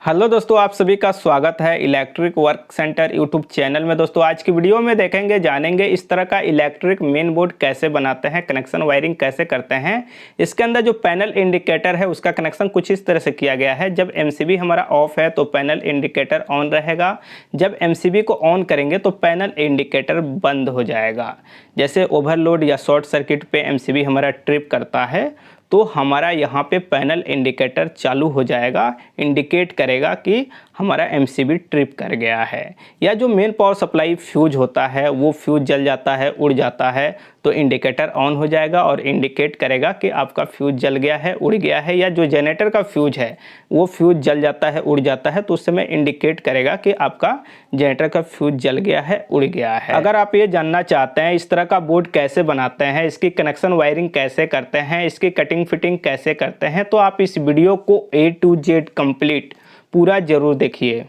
Hello दोस्तों, आप सभी का स्वागत है electric work centre YouTube channel में। दोस्तों आज की वीडियो में देखेंगे जानेंगे इस तरह का इलेक्ट्रिक मेन बोर्ड कैसे बनाते हैं, कनेक्शन वायरिंग कैसे करते हैं। इसके अंदर जो पैनल इंडिकेटर है उसका कनेक्शन कुछ इस तरह से किया गया है। जब एमसीबी हमारा ऑफ है तो पैनल इंडिकेटर ऑन रहेगा, जब एमसीबी को ऑन करेंगे तो पैनल इंडिकेटर बंद हो जाएगा। जैसे ओवरलोड या शॉर्ट सर्किट पे एमसीबी हमारा ट्रिप करता है तो हमारा यहाँ पे पैनल इंडिकेटर चालू हो जाएगा, इंडिकेट करेगा कि हमारा एमसीबी ट्रिप कर गया है। या जो मेन पावर सप्लाई फ्यूज होता है वो फ्यूज जल जाता है, उड़ जाता है, तो इंडिकेटर ऑन हो जाएगा और इंडिकेट करेगा कि आपका फ्यूज जल गया है, उड़ गया है। या जो जनरेटर का फ्यूज है वो फ्यूज जल जाता है, उड़ जाता है, तो उस समय इंडिकेट करेगा कि आपका जनरेटर का फ्यूज जल गया है, उड़ गया है। अगर आप ये जानना चाहते हैं इस तरह का बोर्ड कैसे बनाते हैं, इसकी कनेक्शन वायरिंग कैसे करते हैं, इसकी कटिंग फिटिंग कैसे करते हैं, तो आप इस वीडियो को A to Z कंप्लीट पूरा जरूर देखिए।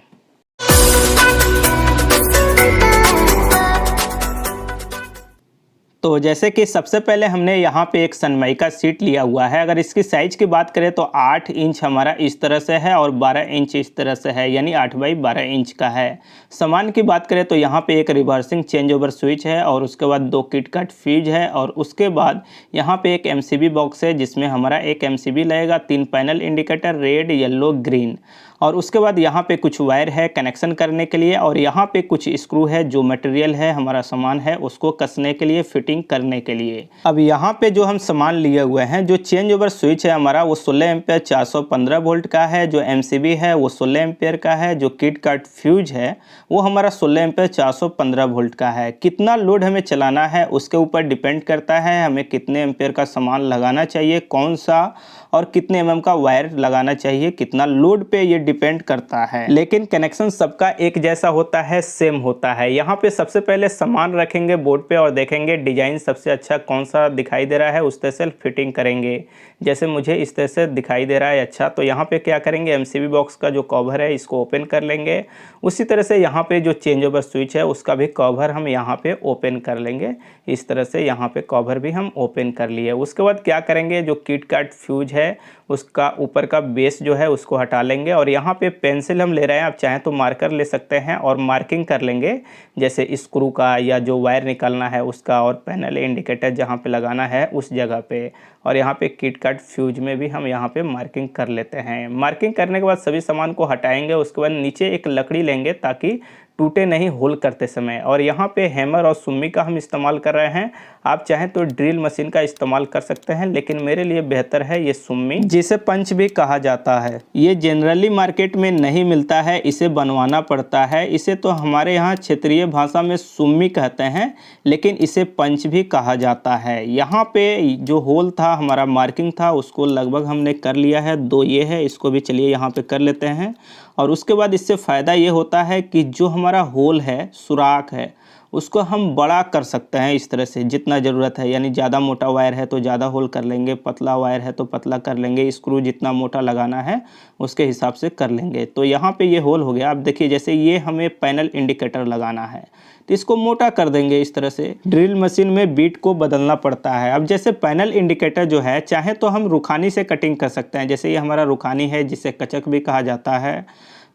तो जैसे कि सबसे पहले हमने यहाँ पे एक सनमाइका सीट लिया हुआ है। अगर इसकी साइज़ की बात करें तो 8 इंच हमारा इस तरह से है और 12 इंच इस तरह से है, यानी 8 बाई 12 इंच का है। सामान की बात करें तो यहाँ पे एक रिवर्सिंग चेंज ओवर स्विच है और उसके बाद 2 किटकैट फ्यूज है और उसके बाद यहाँ पे एक एमसीबी बॉक्स है जिसमें हमारा एक एमसीबी लगेगा, 3 panel indicator red, yellow, green, और उसके बाद यहाँ पे कुछ वायर है कनेक्शन करने के लिए और यहाँ पे कुछ स्क्रू है जो मटेरियल है हमारा सामान है उसको कसने के लिए, फिटिंग करने के लिए। अब यहाँ पे जो हम सामान लिए हुए हैं, जो चेंज ओवर स्विच है हमारा वो 16 एम्पियर 415 वोल्ट का है, जो एमसीबी है वो 16 एम्पियर का है, जो किटकैट फ्यूज है वो हमारा 16 एम्पियर 415 वोल्ट का है। कितना लोड हमें चलाना है उसके ऊपर डिपेंड करता है, हमें कितने एम्पियर का सामान लगाना चाहिए, कौन सा और कितने एमएम का वायर लगाना चाहिए, कितना लोड पे ये डिपेंड करता है। लेकिन कनेक्शन सबका एक जैसा होता है, सेम होता है। यहाँ पे सबसे पहले सामान रखेंगे बोर्ड पे और देखेंगे डिजाइन सबसे अच्छा कौन सा दिखाई दे रहा है, उस तरह से फिटिंग करेंगे। जैसे मुझे इस तरह से दिखाई दे रहा है अच्छा, तो यहाँ पे क्या करेंगे, एमसीबी बॉक्स का जो कवर है इसको ओपन कर लेंगे। उसी तरह से यहाँ पे जो चेंज ओवर स्विच है उसका भी कवर हम यहाँ पे ओपन कर लेंगे। इस तरह से यहाँ पे कवर भी हम ओपन कर लिए। उसके बाद क्या करेंगे, जो किटकैट फ्यूज है उसका ऊपर का बेस जो है उसको हटा लेंगे और यहाँ पे पेंसिल हम ले रहे हैं, आप चाहें तो मार्कर ले सकते हैं और मार्किंग कर लेंगे, जैसे स्क्रू का या जो वायर निकालना है उसका और पैनल इंडिकेटर जहाँ पे लगाना है उस जगह पे। और यहाँ पे किटकैट फ्यूज में भी हम यहाँ पे मार्किंग कर लेते हैं। मार्किंग करने के बाद सभी सामान को हटाएंगे। उसके बाद नीचे एक लकड़ी लेंगे ताकि टूटे नहीं होल करते समय, और यहाँ पे हैमर और सुम्मी का हम इस्तेमाल कर रहे हैं। आप चाहें तो ड्रिल मशीन का इस्तेमाल कर सकते हैं, लेकिन मेरे लिए बेहतर है ये सुम्मी, जिसे पंच भी कहा जाता है। ये जनरली मार्केट में नहीं मिलता है, इसे बनवाना पड़ता है। इसे तो हमारे यहाँ क्षेत्रीय भाषा में सुम्मी कहते हैं, लेकिन इसे पंच भी कहा जाता है। यहाँ पे जो होल था हमारा मार्किंग था उसको लगभग हमने कर लिया है। 2 ये है, इसको भी चलिए यहाँ पे कर लेते हैं। और उसके बाद इससे फ़ायदा ये होता है कि जो हमारा होल है, सुराख है, उसको हम बड़ा कर सकते हैं इस तरह से जितना ज़रूरत है। यानी ज़्यादा मोटा वायर है तो ज़्यादा होल कर लेंगे, पतला वायर है तो पतला कर लेंगे, स्क्रू जितना मोटा लगाना है उसके हिसाब से कर लेंगे। तो यहाँ पे ये होल हो गया। अब देखिए जैसे ये हमें पैनल इंडिकेटर लगाना है तो इसको मोटा कर देंगे इस तरह से। ड्रिल मशीन में बीट को बदलना पड़ता है। अब जैसे पैनल इंडिकेटर जो है चाहे तो हम रुखानी से कटिंग कर सकते हैं। जैसे ये हमारा रुखानी है जिसे कचक भी कहा जाता है,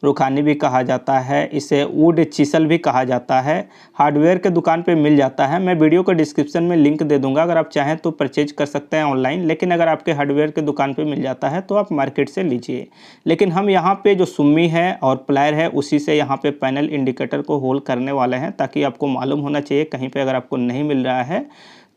रुखानी भी कहा जाता है, इसे वुड चीसल भी कहा जाता है। हार्डवेयर के दुकान पे मिल जाता है। मैं वीडियो को डिस्क्रिप्शन में लिंक दे दूंगा, अगर आप चाहें तो परचेज कर सकते हैं ऑनलाइन। लेकिन अगर आपके हार्डवेयर के दुकान पे मिल जाता है तो आप मार्केट से लीजिए। लेकिन हम यहाँ पे जो सुम्मी है और प्लायर है उसी से यहाँ पे पैनल इंडिकेटर को होल करने वाले हैं, ताकि आपको मालूम होना चाहिए कहीं पर अगर आपको नहीं मिल रहा है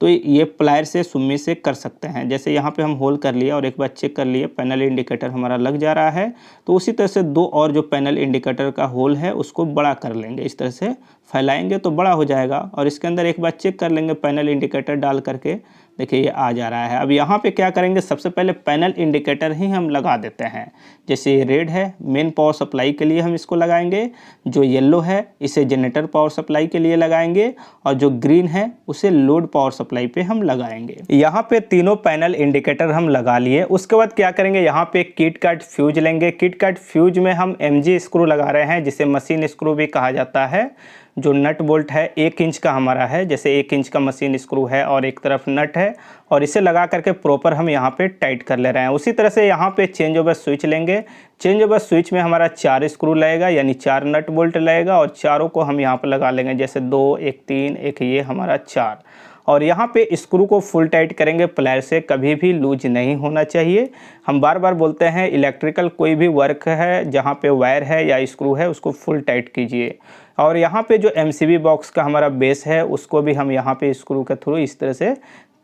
तो ये प्लायर से, सुम्मी से कर सकते हैं। जैसे यहाँ पे हम होल कर लिए और एक बार चेक कर लिए पैनल इंडिकेटर हमारा लग जा रहा है, तो उसी तरह से 2 और जो पैनल इंडिकेटर का होल है उसको बड़ा कर लेंगे। इस तरह से फैलाएंगे तो बड़ा हो जाएगा और इसके अंदर एक बार चेक कर लेंगे पैनल इंडिकेटर डाल करके। देखिए ये आ जा रहा है। अब यहाँ पे क्या करेंगे, सबसे पहले पैनल इंडिकेटर ही हम लगा देते हैं। जैसे ये रेड है मेन पावर सप्लाई के लिए हम इसको लगाएंगे, जो येलो है इसे जनरेटर पावर सप्लाई के लिए लगाएंगे और जो ग्रीन है उसे लोड पावर सप्लाई पे हम लगाएंगे। यहाँ पे तीनों पैनल इंडिकेटर हम लगा लिए। उसके बाद क्या करेंगे, यहाँ पे किटकैट फ्यूज लेंगे। किटकैट फ्यूज में हम MG स्क्रू लगा रहे हैं, जिसे मशीन स्क्रू भी कहा जाता है। जो नट बोल्ट है 1 इंच का हमारा है, जैसे 1 इंच का मशीन स्क्रू है और एक तरफ नट है, और इसे लगा करके प्रॉपर हम यहाँ पे टाइट कर ले रहे हैं। उसी तरह से यहाँ पे चेंज ओवर स्विच लेंगे। चेंज ओवर स्विच में हमारा 4 स्क्रू लगेगा, यानी 4 नट बोल्ट लगेगा, और चारों को हम यहाँ पर लगा लेंगे, जैसे 2, एक 3, एक ये हमारा 4। और यहाँ पे स्क्रू को फुल टाइट करेंगे प्लायर से, कभी भी लूज नहीं होना चाहिए। हम बार बार बोलते हैं इलेक्ट्रिकल कोई भी वर्क है जहाँ पे वायर है या स्क्रू है उसको फुल टाइट कीजिए। और यहाँ पे जो एमसीबी बॉक्स का हमारा बेस है उसको भी हम यहाँ पे स्क्रू के थ्रू इस तरह से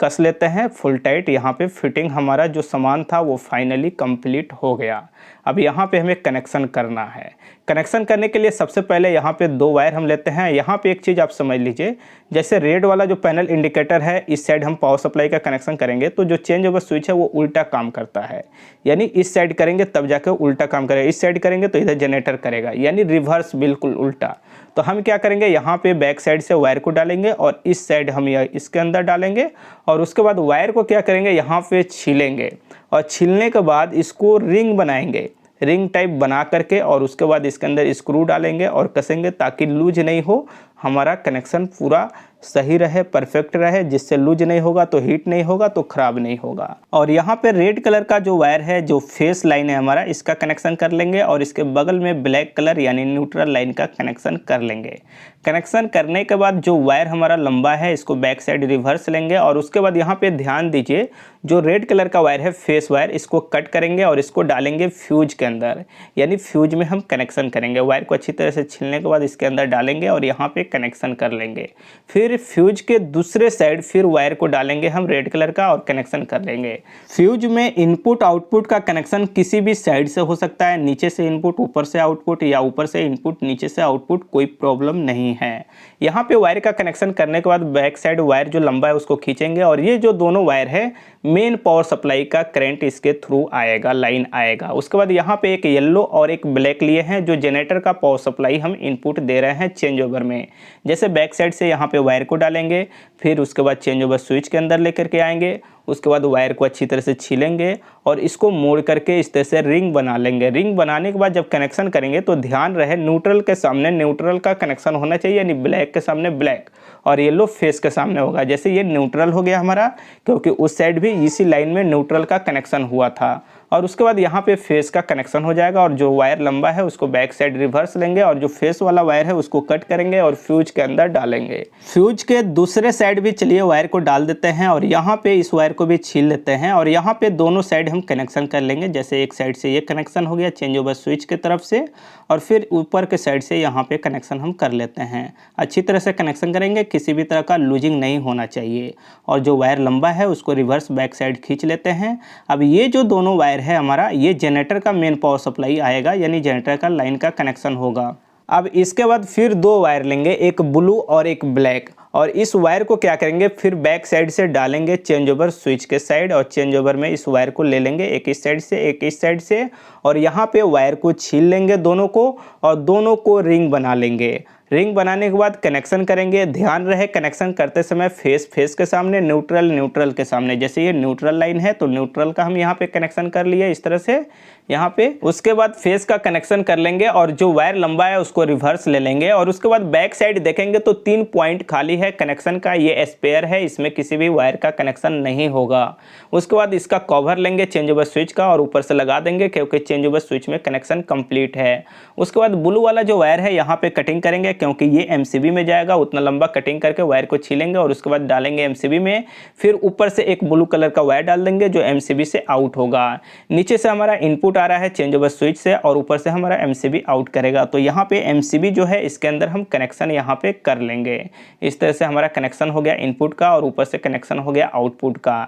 कस लेते हैं फुल टाइट। यहाँ पे फिटिंग हमारा जो सामान था वो फाइनली कंप्लीट हो गया। अब यहाँ पे हमें कनेक्शन करना है। कनेक्शन करने के लिए सबसे पहले यहाँ पे 2 वायर हम लेते हैं। यहाँ पे एक चीज़ आप समझ लीजिए, जैसे रेड वाला जो पैनल इंडिकेटर है इस साइड हम पावर सप्लाई का कनेक्शन करेंगे तो जो चेंज ओवर स्विच है वो उल्टा काम करता है, यानी इस साइड करेंगे तब जाकर उल्टा काम करेगा, इस साइड करेंगे तो इधर जनरेटर करेगा, यानी रिवर्स बिल्कुल उल्टा। तो हम क्या करेंगे, यहाँ पे बैक साइड से वायर को डालेंगे और इस साइड हम इसके अंदर डालेंगे, और उसके बाद वायर को क्या करेंगे यहाँ पे छीलेंगे, और छीलने के बाद इसको रिंग बनाएंगे, रिंग टाइप बना करके, और उसके बाद इसके अंदर स्क्रू डालेंगे और कसेंगे ताकि लूज नहीं हो, हमारा कनेक्शन पूरा सही रहे, परफेक्ट रहे, जिससे लूज नहीं होगा तो हीट नहीं होगा तो ख़राब नहीं होगा। और यहाँ पे रेड कलर का जो वायर है जो फेस लाइन है हमारा, इसका कनेक्शन कर लेंगे, और इसके बगल में ब्लैक कलर यानी न्यूट्रल लाइन का कनेक्शन कर लेंगे। कनेक्शन करने के बाद जो वायर हमारा लंबा है इसको बैक साइड रिवर्स लेंगे, और उसके बाद यहाँ पे ध्यान दीजिए जो रेड कलर का वायर है फेस वायर, इसको कट करेंगे और इसको डालेंगे फ्यूज के अंदर, यानी फ्यूज में हम कनेक्शन करेंगे। वायर को अच्छी तरह से छीलने के बाद इसके अंदर डालेंगे और यहाँ पे कनेक्शन कर लेंगे। फिर फ्यूज के दूसरे साइड फिर वायर को डालेंगे हम रेड कलर का और कनेक्शन कर लेंगे। फ्यूज में इनपुट आउटपुट का कनेक्शन किसी भी साइड से हो सकता है, नीचे से इनपुट ऊपर से आउटपुट, या ऊपर से इनपुट नीचे से आउटपुट, कोई प्रॉब्लम नहीं है। यहाँ पे वायर का कनेक्शन करने के बाद बैक साइड वायर जो लंबा है उसको खींचेंगे, और ये जो दोनों वायर है मेन पावर सप्लाई का करंट इसके थ्रू आएगा, लाइन आएगा। उसके बाद यहाँ पे एक येलो और एक ब्लैक लिए हैं जो जनरेटर का पावर सप्लाई हम इनपुट दे रहे हैं चेंज ओवर में। जैसे बैक साइड से यहाँ पे वायर को डालेंगे, फिर उसके बाद चेंज ओवर स्विच के अंदर लेकर के आएंगे, उसके बाद वायर को अच्छी तरह से छीलेंगे और इसको मोड़ करके इस तरह से रिंग बना लेंगे। रिंग बनाने के बाद जब कनेक्शन करेंगे तो ध्यान रहे न्यूट्रल के सामने न्यूट्रल का कनेक्शन होना चाहिए, यानी ब्लैक के सामने ब्लैक और येलो फेस के सामने होगा। जैसे ये न्यूट्रल हो गया हमारा, क्योंकि उस साइड भी इसी लाइन में न्यूट्रल का कनेक्शन हुआ था। और उसके बाद यहाँ पे फेस का कनेक्शन हो जाएगा, और जो वायर लंबा है उसको बैक साइड रिवर्स लेंगे, और जो फेस वाला वायर है उसको कट करेंगे और फ्यूज के अंदर डालेंगे। फ्यूज के दूसरे साइड भी चलिए वायर को डाल देते हैं, और यहाँ पे इस वायर को भी छील लेते हैं, और यहाँ पे दोनों साइड हम कनेक्शन कर लेंगे। जैसे एक साइड से ये कनेक्शन हो गया चेंज ओवर स्विच की तरफ से, और फिर ऊपर के साइड से यहाँ पे कनेक्शन हम कर लेते हैं। अच्छी तरह से कनेक्शन करेंगे, किसी भी तरह का लूजिंग नहीं होना चाहिए। और जो वायर लंबा है उसको रिवर्स बैक साइड खींच लेते हैं। अब ये जो दोनों वायर है हमारा, ये जनरेटर का मेन पावर सप्लाई आएगा, यानी जनरेटर का लाइन का कनेक्शन होगा। अब इसके बाद फिर 2 वायर लेंगे, एक ब्लू और एक ब्लैक, और इस वायर को क्या करेंगे फिर बैक साइड से डालेंगे चेंज ओवर स्विच के साइड, और चेंज ओवर में इस वायर को ले लेंगे, एक इस साइड से एक इस साइड से, और यहाँ पे वायर को छील लेंगे दोनों को, और दोनों को रिंग बना लेंगे। रिंग बनाने के बाद कनेक्शन करेंगे। ध्यान रहे कनेक्शन करते समय फेस के सामने, न्यूट्रल के सामने। जैसे ये न्यूट्रल लाइन है तो न्यूट्रल का हम यहाँ पे कनेक्शन कर लिए इस तरह से यहाँ पे। उसके बाद फेस का कनेक्शन कर लेंगे, और जो वायर लंबा है उसको रिवर्स ले लेंगे, और उसके बाद बैक साइड देखेंगे तो 3 पॉइंट खाली है कनेक्शन का। ये स्पेयर है, इसमें किसी भी वायर का कनेक्शन नहीं होगा। उसके बाद इसका कवर लेंगे चेंज ओवर स्विच का और ऊपर से लगा देंगे, क्योंकि चेंज ओवर स्विच में कनेक्शन कंप्लीट है। उसके बाद ब्लू वाला जो वायर है यहाँ पे कटिंग करेंगे, क्योंकि ये एमसीबी में जाएगा। उतना लंबा कटिंग करके वायर को छीलेंगे और उसके बाद डालेंगे एमसीबी में। फिर ऊपर से एक ब्लू कलर का वायर डाल देंगे जो एमसीबी से आउट होगा। नीचे से हमारा इनपुट आ रहा है चेंज ओवर स्विच से, और ऊपर से हमारा एमसीबी आउट करेगा। तो यहाँ पे एमसीबी जो है इसके अंदर हम कनेक्शन यहाँ पे कर लेंगे। इस तरह से हमारा कनेक्शन हो गया इनपुट का, और ऊपर से कनेक्शन हो गया आउटपुट का।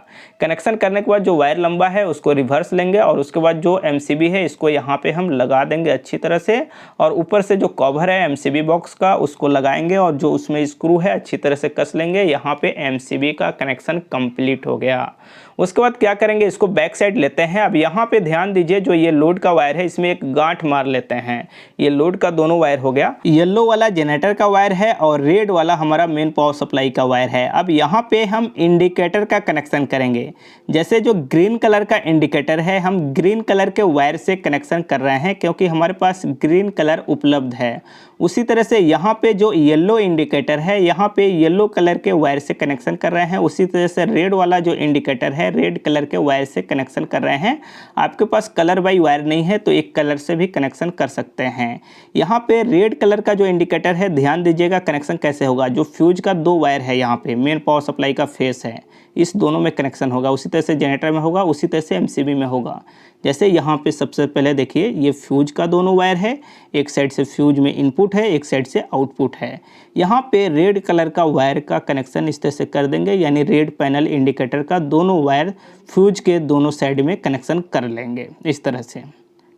कनेक्शन करने के बाद जो वायर लंबा है उसको रिवर्स लेंगे, और उसके बाद जो एमसीबी है इसको यहाँ पे हम लगा देंगे अच्छी तरह से, और ऊपर से जो कवर है एमसीबी बॉक्स का उसको लगाएंगे, और जो उसमें स्क्रू है अच्छी तरह से कस लेंगे। यहाँ पे एमसीबी का कनेक्शन कंप्लीट हो गया। उसके बाद क्या करेंगे, इसको बैक साइड लेते हैं। अब यहाँ पे ध्यान दीजिए, जो ये लोड का वायर है, इसमें एक गांठ मार लेते हैं। ये लोड का दोनों वायर हो गया। येलो वाला जनरेटर का वायर है और रेड वाला हमारा मेन पावर सप्लाई का वायर है। अब यहाँ पे हम इंडिकेटर का कनेक्शन करेंगे। जैसे जो ग्रीन कलर का इंडिकेटर है, हम ग्रीन कलर के वायर से कनेक्शन कर रहे हैं क्योंकि हमारे पास ग्रीन कलर उपलब्ध है। उसी तरह से यहाँ पे जो येलो इंडिकेटर है, यहाँ पे येलो कलर के वायर से कनेक्शन कर रहे हैं। उसी तरह से रेड वाला जो इंडिकेटर है, रेड कलर के वायर से कनेक्शन कर रहे हैं। आपके पास कलर बाई वायर नहीं है तो एक कलर से भी कनेक्शन कर सकते हैं। यहाँ पे रेड कलर का जो इंडिकेटर है, ध्यान दीजिएगा कनेक्शन कैसे होगा। जो फ्यूज का 2 वायर है, यहाँ पे मेन पावर सप्लाई का फेस है, इस दोनों में कनेक्शन होगा। उसी तरह से जनरेटर में होगा, उसी तरह से एमसीबी में होगा। जैसे यहाँ पे सबसे पहले देखिए, ये फ्यूज का दोनों वायर है, एक साइड से फ्यूज में इनपुट है, एक साइड से आउटपुट है। यहाँ पे रेड कलर का वायर का कनेक्शन इस तरह से कर देंगे, यानी रेड पैनल इंडिकेटर का दोनों वायर फ्यूज के दोनों साइड में कनेक्शन कर लेंगे इस तरह से,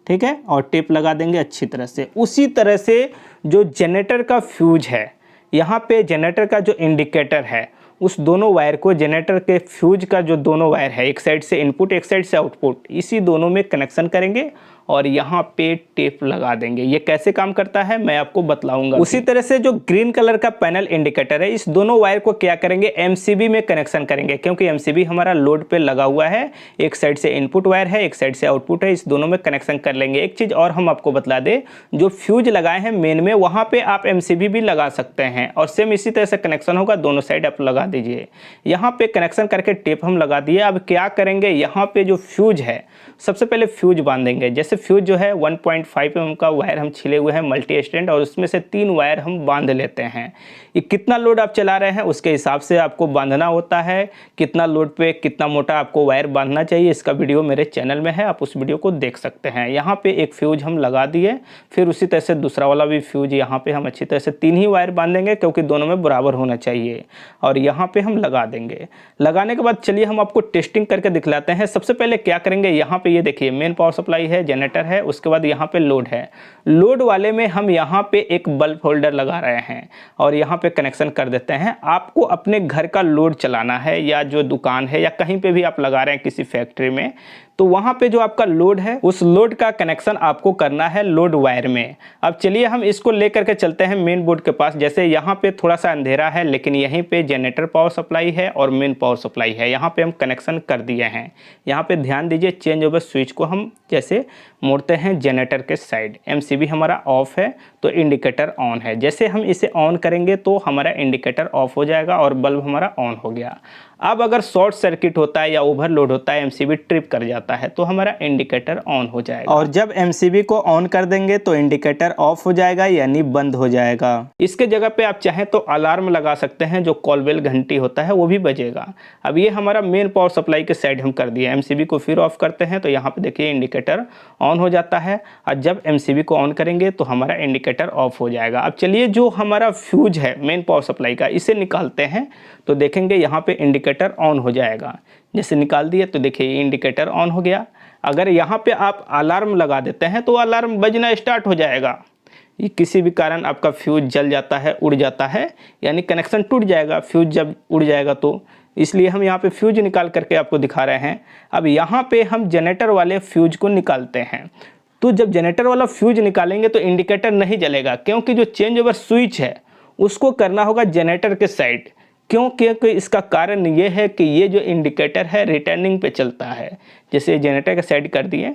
ठीक है। और टेप लगा देंगे अच्छी तरह से। उसी तरह से जो जनरेटर का फ्यूज है, यहाँ पे जनरेटर का जो इंडिकेटर है, उस दोनों वायर को, जनरेटर के फ्यूज का जो दोनों वायर है, एक साइड से इनपुट एक साइड से आउटपुट, इसी दोनों में कनेक्शन करेंगे और यहाँ पे टेप लगा देंगे। ये कैसे काम करता है मैं आपको बतलाऊंगा। उसी तरह से जो ग्रीन कलर का पैनल इंडिकेटर है, इस दोनों वायर को क्या करेंगे, एमसीबी में कनेक्शन करेंगे क्योंकि एमसीबी हमारा लोड पे लगा हुआ है। एक साइड से इनपुट वायर है, एक साइड से आउटपुट है, इस दोनों में कनेक्शन कर लेंगे। एक चीज़ और हम आपको बतला दें, जो फ्यूज लगाए हैं मेन में, वहाँ पर आप एमसीबी भी लगा सकते हैं और सेम इसी तरह से कनेक्शन होगा, दोनों साइड आप लगा दीजिए। यहाँ पे कनेक्शन करके टेप हम लगा दिए। अब क्या करेंगे, यहाँ पे जो फ्यूज है, सबसे पहले फ्यूज बांधेंगे। जैसे फ्यूज जो है 1.5 mm का वायर हम छिले हुए हैं मल्टी स्टैंड, और उसमें से 3 वायर हम बांध लेते हैं। ये कितना लोड आप चला रहे हैं उसके हिसाब से आपको बांधना होता है। कितना लोड पे कितना मोटा आपको वायर बांधना चाहिए, इसका वीडियो मेरे चैनल में है, आप उस वीडियो को देख सकते हैं। यहाँ पे एक फ्यूज हम लगा दिए, फिर उसी तरह से दूसरा वाला भी फ्यूज यहाँ पे हम अच्छी तरह से 3 ही वायर बांधेंगे क्योंकि दोनों में बराबर होना चाहिए, और यहाँ पे हम लगा देंगे। लगाने के बाद चलिए हम आपको टेस्टिंग करके दिखलाते हैं। सबसे पहले क्या करेंगे, यहाँ पे ये देखिए मेन पावर सप्लाई है, जनरेटर है, उसके बाद यहाँ पे लोड है। लोड वाले में हम यहाँ पे एक बल्ब होल्डर लगा रहे हैं और यहाँ पे कनेक्शन कर देते हैं। आपको अपने घर का लोड चलाना है या जो दुकान है या कहीं पे भी आप लगा रहे हैं किसी फैक्ट्री में, तो वहाँ पे जो आपका लोड है, उस लोड का कनेक्शन आपको करना है लोड वायर में। अब चलिए हम इसको लेकर के चलते हैं मेन बोर्ड के पास। जैसे यहाँ पे थोड़ा सा अंधेरा है, लेकिन यहीं पे जनरेटर पावर सप्लाई है और मेन पावर सप्लाई है। यहाँ पे हम कनेक्शन कर दिए हैं। यहाँ पे ध्यान दीजिए, चेंज ओवर स्विच को हम जैसे मोड़ते हैं जनरेटर के साइड, एमसीबी हमारा ऑफ है तो इंडिकेटर ऑन है। जैसे हम इसे ऑन करेंगे तो हमारा इंडिकेटर ऑफ हो जाएगा और बल्ब हमारा ऑन हो गया। अब अगर शॉर्ट सर्किट होता है या ओवरलोड होता है, एमसीबी ट्रिप कर जाता है, तो हमारा इंडिकेटर ऑन हो जाएगा। और जब एमसीबी को ऑन कर देंगे तो इंडिकेटर ऑफ हो जाएगा, यानी बंद हो जाएगा। इसके जगह पे आप चाहें तो अलार्म लगा सकते हैं, जो कॉल बेल घंटी होता है वो भी बजेगा। अब ये हमारा मेन पावर सप्लाई के साइड हम कर दिए। एमसीबी को फिर ऑफ करते हैं तो यहाँ पे देखिए इंडिकेटर ऑन हो जाता है, और जब एमसीबी को ऑन करेंगे तो हमारा इंडिकेटर ऑफ हो जाएगा। अब चलिए जो हमारा फ्यूज है मेन पावर सप्लाई का, इसे निकालते हैं तो देखेंगे यहाँ पे इंडिकेटर ऑन हो जाएगा। जैसे निकाल दिए तो देखिए इंडिकेटर ऑन हो गया। अगर यहाँ पे आप अलार्म लगा देते हैं तो अलार्म बजना स्टार्ट हो जाएगा। ये किसी भी कारण आपका फ्यूज जल जाता है, उड़ जाता है, यानी कनेक्शन टूट जाएगा फ्यूज जब उड़ जाएगा तो। इसलिए हम यहाँ पे फ्यूज निकाल करके आपको दिखा रहे हैं। अब यहाँ पे हम जनरेटर वाले फ्यूज को निकालते हैं। तो जब जनरेटर वाला फ्यूज निकालेंगे तो इंडिकेटर नहीं जलेगा, क्योंकि जो चेंज ओवर स्विच है उसको करना होगा जनरेटर के साइड। क्योंकि इसका कारण ये है कि ये जो इंडिकेटर है रिटर्निंग पे चलता है। जैसे जनरेटर के साइड कर दिए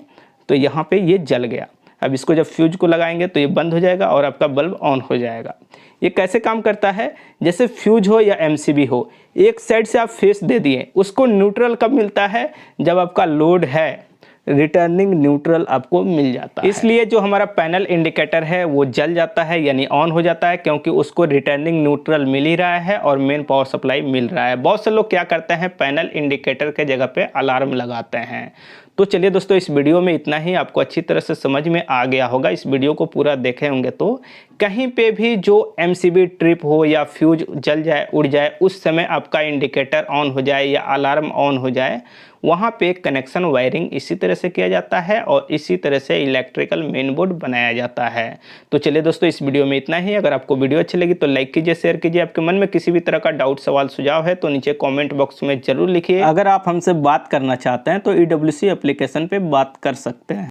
तो यहाँ पे ये जल गया। अब इसको जब फ्यूज को लगाएंगे तो ये बंद हो जाएगा और आपका बल्ब ऑन हो जाएगा। ये कैसे काम करता है, जैसे फ्यूज हो या एमसीबी हो, एक साइड से आप फेस दे दिए, उसको न्यूट्रल कब मिलता है, जब आपका लोड है, रिटर्निंग न्यूट्रल आपको मिल जाता है। इसलिए जो हमारा पैनल इंडिकेटर है वो जल जाता है, यानी ऑन हो जाता है, क्योंकि उसको रिटर्निंग न्यूट्रल मिल ही रहा है और मेन पावर सप्लाई मिल रहा है। बहुत से लोग क्या करते हैं, पैनल इंडिकेटर के जगह पे अलार्म लगाते हैं। तो चलिए दोस्तों, इस वीडियो में इतना ही। आपको अच्छी तरह से समझ में आ गया होगा। इस वीडियो को पूरा देखे होंगे तो कहीं पे भी जो एमसीबी ट्रिप हो या फ्यूज जल जाए, उड़ जाए, उस समय आपका इंडिकेटर ऑन हो जाए या अलार्म ऑन हो जाए, वहाँ पे कनेक्शन वायरिंग इसी तरह से किया जाता है और इसी तरह से इलेक्ट्रिकल मेन बोर्ड बनाया जाता है। तो चलिए दोस्तों, इस वीडियो में इतना ही। अगर आपको वीडियो अच्छी लगी तो लाइक कीजिए, शेयर कीजिए। आपके मन में किसी भी तरह का डाउट, सवाल, सुझाव है तो नीचे कमेंट बॉक्स में जरूर लिखिए। अगर आप हमसे बात करना चाहते हैं तो EWC एप्लीकेशन पे बात कर सकते हैं।